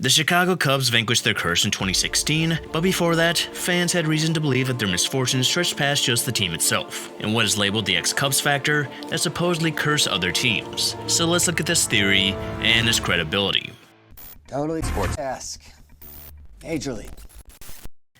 The Chicago Cubs vanquished their curse in 2016, but before that, fans had reason to believe that their misfortune stretched past just the team itself, and what is labeled the ex-Cubs factor that supposedly cursed other teams. So let's look at this theory and its credibility. Totally sports-esque. Major League.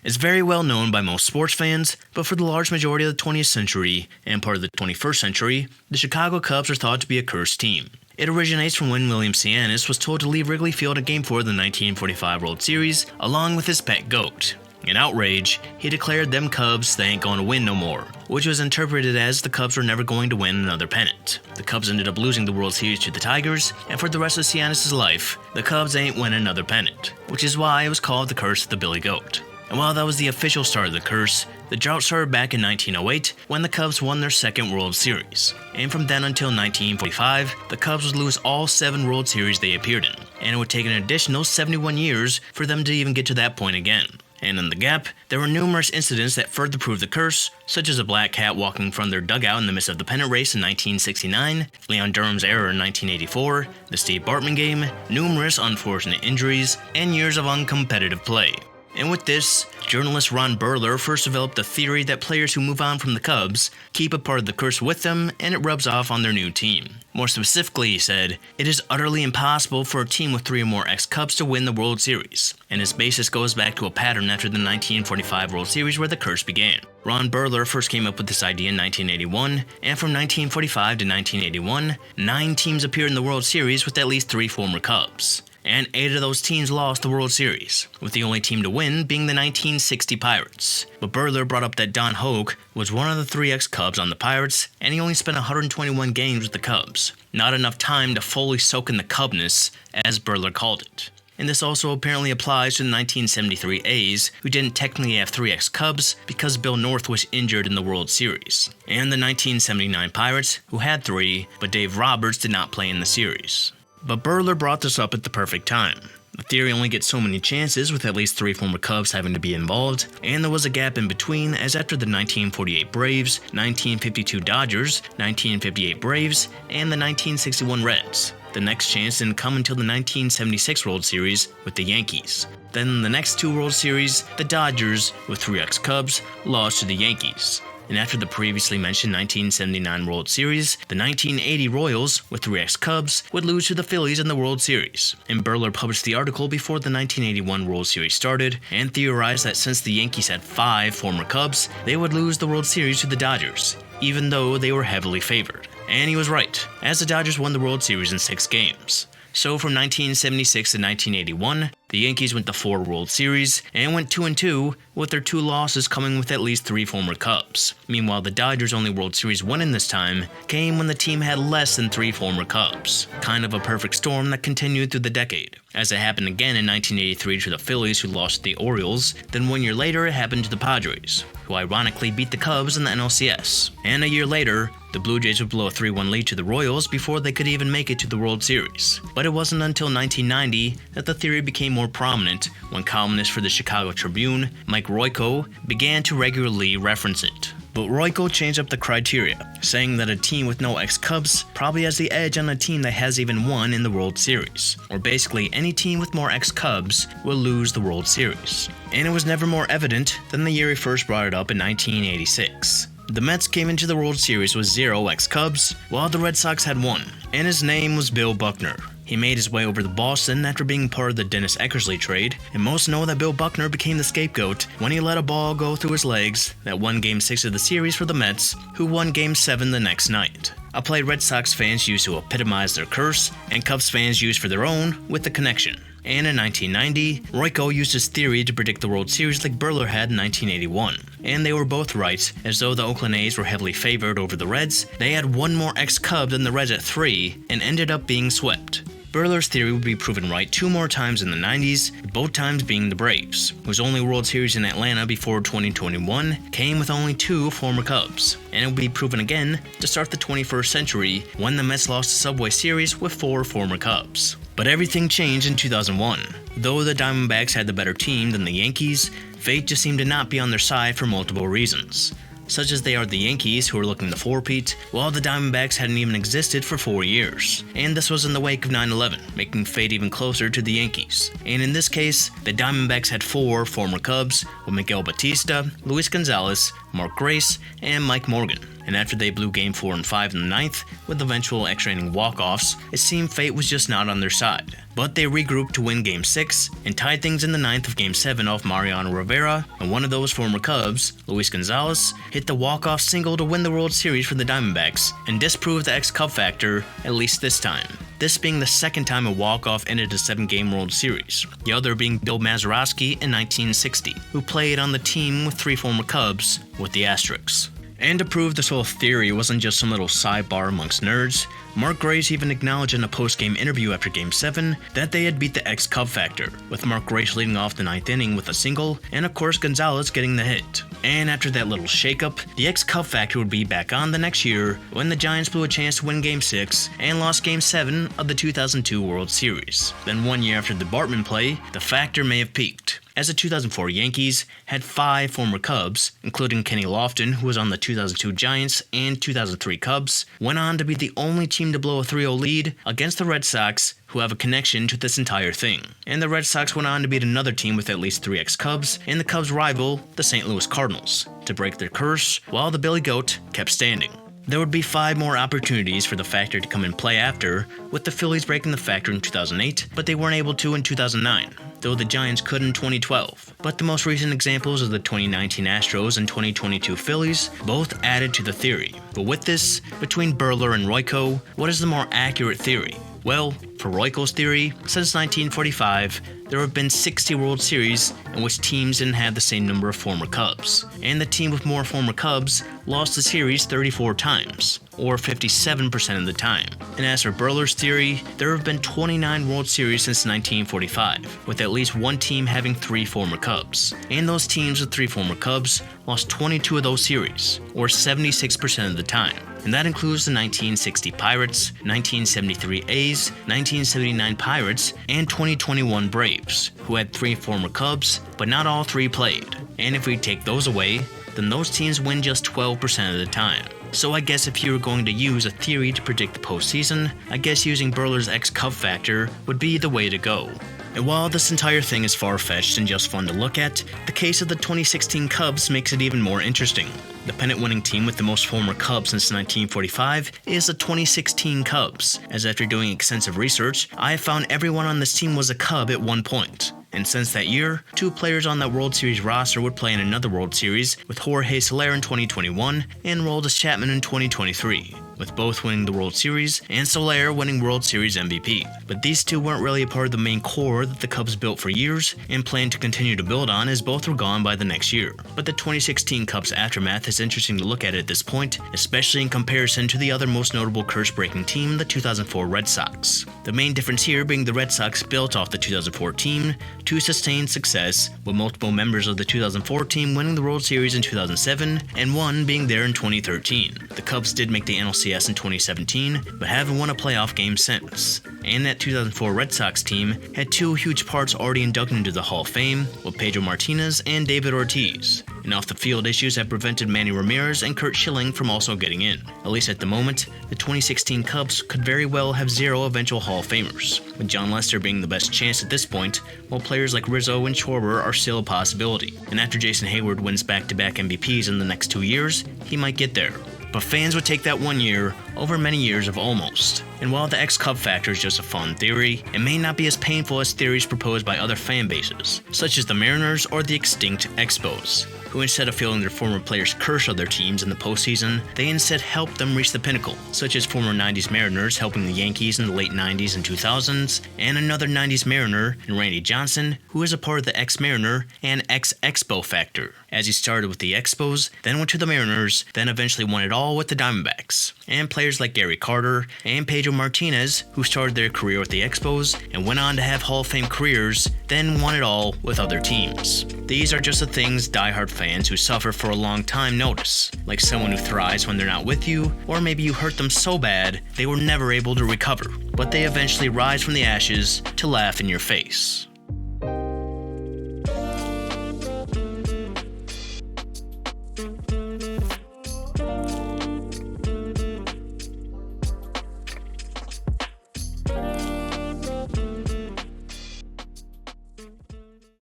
It's very well known by most sports fans, but for the large majority of the 20th century and part of the 21st century, the Chicago Cubs are thought to be a cursed team. It originates from when William Cianis was told to leave Wrigley Field at Game 4 of the 1945 World Series, along with his pet goat. In outrage, he declared them Cubs they ain't gonna win no more, which was interpreted as the Cubs were never going to win another pennant. The Cubs ended up losing the World Series to the Tigers, and for the rest of Cianis' life, the Cubs ain't win another pennant, which is why it was called the Curse of the Billy Goat. And while that was the official start of the curse, the drought started back in 1908 when the Cubs won their second World Series. And from then until 1945, the Cubs would lose all 7 World Series they appeared in, and it would take an additional 71 years for them to even get to that point again. And in the gap, there were numerous incidents that further proved the curse, such as a black cat walking from their dugout in the midst of the pennant race in 1969, Leon Durham's error in 1984, the Steve Bartman game, numerous unfortunate injuries, and years of uncompetitive play. And with this, journalist Ron Burler first developed a theory that players who move on from the Cubs keep a part of the curse with them and it rubs off on their new team. More specifically, he said, it is utterly impossible for a team with 3 or more ex-Cubs to win the World Series, and his basis goes back to a pattern after the 1945 World Series where the curse began. Ron Burler first came up with this idea in 1981, and from 1945 to 1981, 9 teams appeared in the World Series with at least 3 former Cubs. And 8 of those teams lost the World Series, with the only team to win being the 1960 Pirates. But Burler brought up that Don Hoke was one of the 3 ex-Cubs on the Pirates, and he only spent 121 games with the Cubs. Not enough time to fully soak in the Cubness, as Burler called it. And this also apparently applies to the 1973 A's, who didn't technically have 3 ex-Cubs because Bill North was injured in the World Series. And the 1979 Pirates, who had 3, but Dave Roberts did not play in the series. But Burler brought this up at the perfect time. The theory only gets so many chances with at least 3 former Cubs having to be involved, and there was a gap in between as after the 1948 Braves, 1952 Dodgers, 1958 Braves, and the 1961 Reds. The next chance didn't come until the 1976 World Series with the Yankees. Then the next 2 World Series, the Dodgers, with 3 ex-Cubs, lost to the Yankees. And after the previously mentioned 1979 World Series, the 1980 Royals, with 3 ex-Cubs, would lose to the Phillies in the World Series. And Burler published the article before the 1981 World Series started, and theorized that since the Yankees had 5 former Cubs, they would lose the World Series to the Dodgers, even though they were heavily favored. And he was right, as the Dodgers won the World Series in 6 games. So from 1976 to 1981, the Yankees went to 4 World Series and went 2-2, with their 2 losses coming with at least 3 former Cubs. Meanwhile, the Dodgers' only World Series win in this time came when the team had less than 3 former Cubs. Kind of a perfect storm that continued through the decade, as it happened again in 1983 to the Phillies, who lost to the Orioles. Then 1 year later, it happened to the Padres, who ironically beat the Cubs in the NLCS. And a year later, the Blue Jays would blow a 3-1 lead to the Royals before they could even make it to the World Series. But it wasn't until 1990 that the theory became more prominent when columnist for the Chicago Tribune, Mike Royko, began to regularly reference it. But Royko changed up the criteria, saying that a team with no ex-Cubs probably has the edge on a team that has even won in the World Series. Or basically, any team with more ex-Cubs will lose the World Series. And it was never more evident than the year he first brought it up in 1986. The Mets came into the World Series with 0 ex-Cubs, while the Red Sox had 1, and his name was Bill Buckner. He made his way over to Boston after being part of the Dennis Eckersley trade, and most know that Bill Buckner became the scapegoat when he let a ball go through his legs that won Game 6 of the series for the Mets, who won Game 7 the next night. A play Red Sox fans used to epitomize their curse, and Cubs fans used for their own, with the connection. And in 1990, Royko used his theory to predict the World Series like Burler had in 1981. And they were both right, as though the Oakland A's were heavily favored over the Reds, they had 1 more ex-Cub than the Reds at 3, and ended up being swept. Burler's theory would be proven right 2 more times in the 90s, both times being the Braves, whose only World Series in Atlanta before 2021 came with only 2 former Cubs. And it would be proven again to start the 21st century when the Mets lost the Subway Series with 4 former Cubs. But everything changed in 2001. Though the Diamondbacks had the better team than the Yankees, fate just seemed to not be on their side for multiple reasons. such as they are the Yankees, who are looking to four-peat, while the Diamondbacks hadn't even existed for 4 years. And this was in the wake of 9/11, making fate even closer to the Yankees. And in this case, the Diamondbacks had 4 former Cubs, with Miguel Batista, Luis Gonzalez, Mark Grace, and Mike Morgan. And after they blew Game 4 and 5 in the 9th, with eventual extra inning walk-offs, it seemed fate was just not on their side. But they regrouped to win Game 6, and tied things in the 9th of Game 7 off Mariano Rivera, and one of those former Cubs, Luis Gonzalez, hit the walk-off single to win the World Series for the Diamondbacks, and disprove the ex-Cub factor, at least this time. This being the second time a walk-off ended a 7-game World Series, the other being Bill Mazeroski in 1960, who played on the team with 3 former Cubs, with the asterisks. And to prove this whole theory wasn't just some little sidebar amongst nerds, Mark Grace even acknowledged in a post-game interview after Game 7 that they had beat the ex-Cub factor, with Mark Grace leading off the 9th inning with a single, and of course Gonzalez getting the hit. And after that little shakeup, the ex-Cub factor would be back on the next year when the Giants blew a chance to win Game 6 and lost Game 7 of the 2002 World Series. Then 1 year after the Bartman play, the factor may have peaked, as the 2004 Yankees had 5 former Cubs, including Kenny Lofton, who was on the 2002 Giants and 2003 Cubs, went on to be the only team to blow a 3-0 lead against the Red Sox, who have a connection to this entire thing. And the Red Sox went on to beat another team with at least 3 ex-Cubs, and the Cubs' rival, the St. Louis Cardinals, to break their curse, while the Billy Goat kept standing. There would be 5 more opportunities for the factor to come in play after, with the Phillies breaking the factor in 2008, but they weren't able to in 2009, though the Giants could in 2012. But the most recent examples of the 2019 Astros and 2022 Phillies both added to the theory. But with this, between Burler and Royko, what is the more accurate theory? Well, for Royko's theory, since 1945, there have been 60 World Series in which teams didn't have the same number of former Cubs, and the team with more former Cubs lost the series 34 times, or 57% of the time. And as for Burler's theory, there have been 29 World Series since 1945, with at least one team having 3 former Cubs, and those teams with 3 former Cubs lost 22 of those series, or 76% of the time. And that includes the 1960 Pirates, 1973 A's, 1979 Pirates, and 2021 Braves, who had 3 former Cubs, but not all 3 played. And if we take those away, then those teams win just 12% of the time. So I guess if you were going to use a theory to predict the postseason, I guess using Burler's ex-Cub factor would be the way to go. And while this entire thing is far-fetched and just fun to look at, the case of the 2016 Cubs makes it even more interesting. The pennant-winning team with the most former Cubs since 1945 is the 2016 Cubs, as after doing extensive research, I have found everyone on this team was a Cub at one point. And since that year, 2 players on that World Series roster would play in another World Series, with Jorge Soler in 2021 and Aroldis Chapman in 2023, with both winning the World Series and Soler winning World Series MVP. But these 2 weren't really a part of the main core that the Cubs built for years and plan to continue to build on, as both were gone by the next year. But the 2016 Cubs aftermath is interesting to look at this point, especially in comparison to the other most notable curse-breaking team, the 2004 Red Sox. The main difference here being the Red Sox built off the 2004 team to sustain success, with multiple members of the 2004 team winning the World Series in 2007 and one being there in 2013. The Cubs did make the NLCS in 2017, but haven't won a playoff game since. And that 2004 Red Sox team had 2 huge parts already inducted into the Hall of Fame, with Pedro Martinez and David Ortiz. And off-the-field issues have prevented Manny Ramirez and Curt Schilling from also getting in. At least at the moment, the 2016 Cubs could very well have 0 eventual Hall of Famers, with John Lester being the best chance at this point, while players like Rizzo and Schwarber are still a possibility. And after Jason Hayward wins back-to-back MVPs in the next 2 years, he might get there. But fans would take that 1 year over many years of almost. And while the ex-Cub factor is just a fun theory, it may not be as painful as theories proposed by other fan bases, such as the Mariners or the extinct Expos, who instead of feeling their former players curse other teams in the postseason, they instead helped them reach the pinnacle, such as former 90s Mariners helping the Yankees in the late 90s and 2000s, and another 90s Mariner in Randy Johnson, who is a part of the ex-Mariner and ex-Expo factor, as he started with the Expos, then went to the Mariners, then eventually won it all with the Diamondbacks. And players like Gary Carter and Pedro Martinez, who started their career with the Expos and went on to have Hall of Fame careers, then won it all with other teams. These are just the things diehard fans who suffer for a long time notice, like someone who thrives when they're not with you, or maybe you hurt them so bad they were never able to recover, but they eventually rise from the ashes to laugh in your face.